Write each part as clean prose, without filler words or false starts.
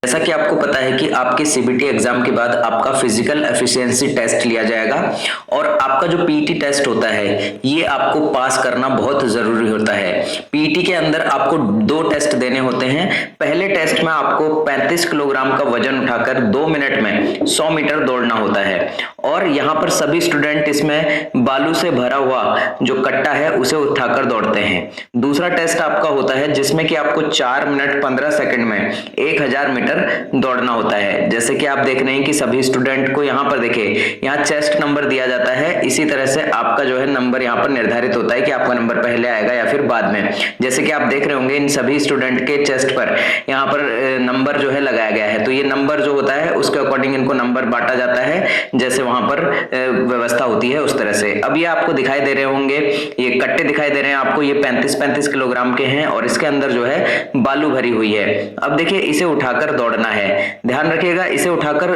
जैसा कि आपको पता है कि आपके सीबीटी एग्जाम के बाद आपका फिजिकल एफिशिएंसी टेस्ट लिया जाएगा और आपका जो पीटी टेस्ट होता है ये आपको पास करना बहुत जरूरी होता है। पीटी के अंदर आपको 2 टेस्ट देने होते हैं। पहले टेस्ट में आपको 35 किलोग्राम का वजन उठाकर 2 मिनट में 100 मीटर दौड़ना होता है और यहाँ पर सभी स्टूडेंट इसमें बालू से भरा हुआ जो कट्टा है उसे उठाकर दौड़ते हैं। दूसरा टेस्ट आपका होता है जिसमें कि आपको 4 मिनट 15 सेकंड में 1000 मीटर दौड़ना होता है। जैसे कि आप देख रहे हैं कि सभी स्टूडेंट को यहाँ पर देखिए, यहाँ चेस्ट नंबर दिया जाता है। इसी तरह से आपका जो है नंबर यहाँ पर निर्धारित होता है कि आपका नंबर पहले आएगा या फिर बाद में। जैसे कि आप देख रहे होंगे इन सभी स्टूडेंट के चेस्ट पर यहाँ पर नंबर जो है लगाया गया है, तो ये नंबर जो होता है उसके अकॉर्डिंग इनको नंबर बांटा जाता है, जैसे वहां पर व्यवस्था होती है उस तरह से। अब ये आपको दिखाई दे रहे होंगे, ये कट्टे दिखाई दे रहे हैं आपको, ये 35-35 किलोग्राम के हैं और इसके अंदर जो है बालू भरी हुई है। अब देखिए इसे उठाकर दौड़ना है, ध्यान रखिएगा, इसे उठाकर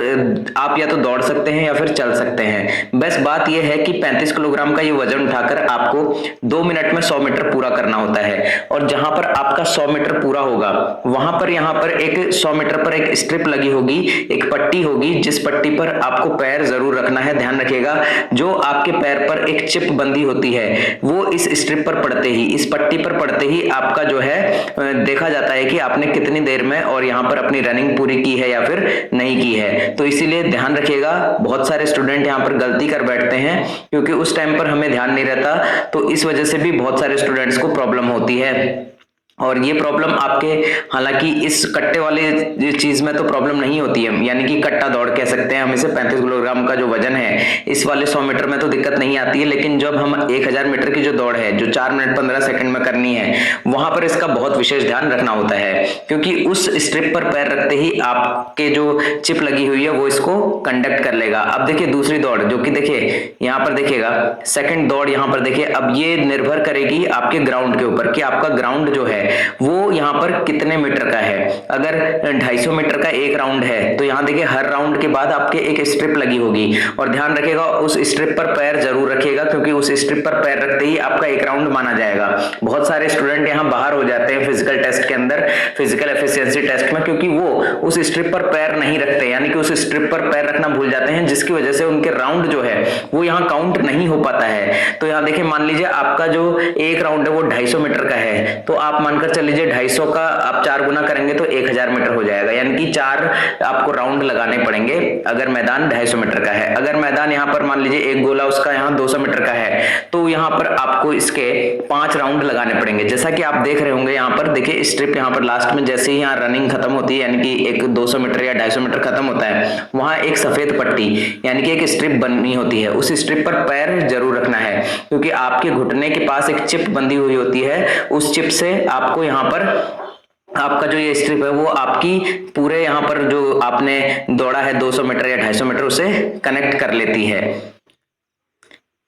आप या तो दौड़ सकते हैं या फिर चल सकते हैं। बस बात यह है कि 35 किलोग्राम का ये वजन उठाकर आपको 2 मिनट में 100 मीटर पूरा करना होता है और जहां पर आपका 100 मीटर पूरा होगा वहां पर यहाँ पर एक 100 मीटर पर एक स्ट्रिप लगी होगी, एक पट्टी होगी, जिस पट्टी पर आपको पैर जरूर रखना है। ध्यान रखिएगा, जो आपके पैर पर एक चिप बंधी होती है वो इस स्ट्रिप पर पड़ते ही, इस पट्टी पर पड़ते ही आपका जो है देखा जाता है कि आपने कितनी देर में और यहाँ पर अपनी रनिंग पूरी की है या फिर नहीं की है। तो इसीलिए ध्यान रखिएगा, बहुत सारे स्टूडेंट यहाँ पर गलती कर बैठते हैं क्योंकि उस टाइम पर हमें ध्यान नहीं रहता, तो इस वजह से भी बहुत सारे स्टूडेंट्स को प्रॉब्लम होती है। और ये प्रॉब्लम आपके, हालांकि इस कट्टे वाले चीज में तो प्रॉब्लम नहीं होती है, यानी कि कट्टा दौड़ कह सकते हैं हम इसे, 35 किलोग्राम का जो वजन है इस वाले 100 मीटर में तो दिक्कत नहीं आती है। लेकिन जब हम 1000 मीटर की जो दौड़ है जो 4 मिनट 15 सेकंड में करनी है, वहां पर इसका बहुत विशेष ध्यान रखना होता है क्योंकि उस स्ट्रिप पर पैर रखते ही आपके जो चिप लगी हुई है वो इसको कंडक्ट कर लेगा। अब देखिए दूसरी दौड़, जो कि देखिए यहाँ पर देखिएगा सेकंड दौड़, यहाँ पर देखिए, अब ये निर्भर करेगी आपके ग्राउंड के ऊपर कि आपका ग्राउंड जो है वो यहाँ पर कितने मीटर का है। अगर 250 मीटर का एक राउंड है तो यहाँ देखिए हर राउंड के बाद आपके एक स्ट्रिप लगी होगी और ध्यान रखिएगा उस स्ट्रिप पर पैर जरूर रखिएगा क्योंकि उस स्ट्रिप पर पैर रखते ही आपका एक राउंड माना जाएगा। बहुत सारे स्टूडेंट यहाँ बाहर हो जाते हैं फिजिकल टेस्ट के अंदर, फिजिकल एफिशिएंसी टेस्ट में, क्योंकि वो उस स्ट्रिप पर पैर नहीं रखते, यानी कि उस स्ट्रिप पर पैर रखना भूल जाते हैं, जिसकी वजह से उनके राउंड जो है वो यहाँ काउंट नहीं हो पाता है। तो यहाँ देखिए मान लीजिए आपका जो एक राउंड है वो 250 मीटर का है, तो आप मानकर चल लीजिए 250 का आप 4 गुना करेंगे तो 1000 मीटर हो जाएगा, यानी कि 4 आपको राउंड लगाने पड़ेंगे अगर मैदान 250 मीटर का है। अगर मैदान यहाँ पर मान लीजिए एक गोला उसका यहाँ 200 मीटर का है तो यहाँ पर आपको इसके 5 राउंड लगाने पड़ेंगे। जैसा कि आप देख रहे होंगे यहाँ पर देखिए स्ट्रिप यहाँ पर लास्ट में जैसे ही यहाँ रनिंग खत्म होती है, यानी कि एक 200 मीटर या 250 मीटर खत्म होता है, वहां एक सफेद पट्टी यानी कि एक स्ट्रिप बनी होती है, उस स्ट्रिप पर पैर जरूर रखना है क्योंकि आपके घुटने के पास एक चिप बंधी हुई होती है। उस चिप से आपको यहाँ पर आपका जो ये स्ट्रिप है वो आपकी पूरे यहाँ पर जो आपने दौड़ा है 200 मीटर या 250 मीटर उसे कनेक्ट कर लेती है।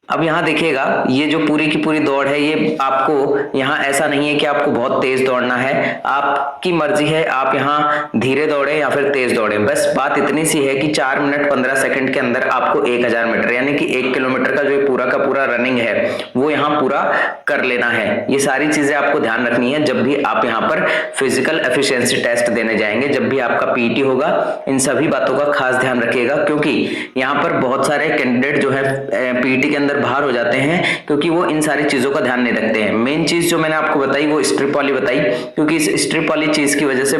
अब यहाँ देखिएगा ये जो पूरी की पूरी दौड़ है ये आपको, यहाँ ऐसा नहीं है कि आपको बहुत तेज दौड़ना है, आपकी मर्जी है, आप यहाँ धीरे दौड़े या फिर तेज दौड़े। बस बात इतनी सी है कि 4 मिनट 15 सेकंड के अंदर आपको 1000 मीटर यानी कि 1 किलोमीटर का जो पूरा का पूरा रनिंग है वो यहाँ पूरा कर लेना है। ये सारी चीजें आपको ध्यान रखनी है जब भी आप यहाँ पर फिजिकल एफिशिएंसी टेस्ट देने जाएंगे, जब भी आपका पीटी होगा, इन सभी बातों का खास ध्यान रखिएगा क्योंकि यहाँ पर बहुत सारे कैंडिडेट जो है पीटी के अंदर बाहर हो जाते हैं क्योंकि वो इन सारी चीजों का ध्यान नहीं रखते हैं। मेन चीज जो मैंने आपको बताई वो स्ट्रिप वाली बताई, क्योंकि इस स्ट्रिप वाली चीज की वजह से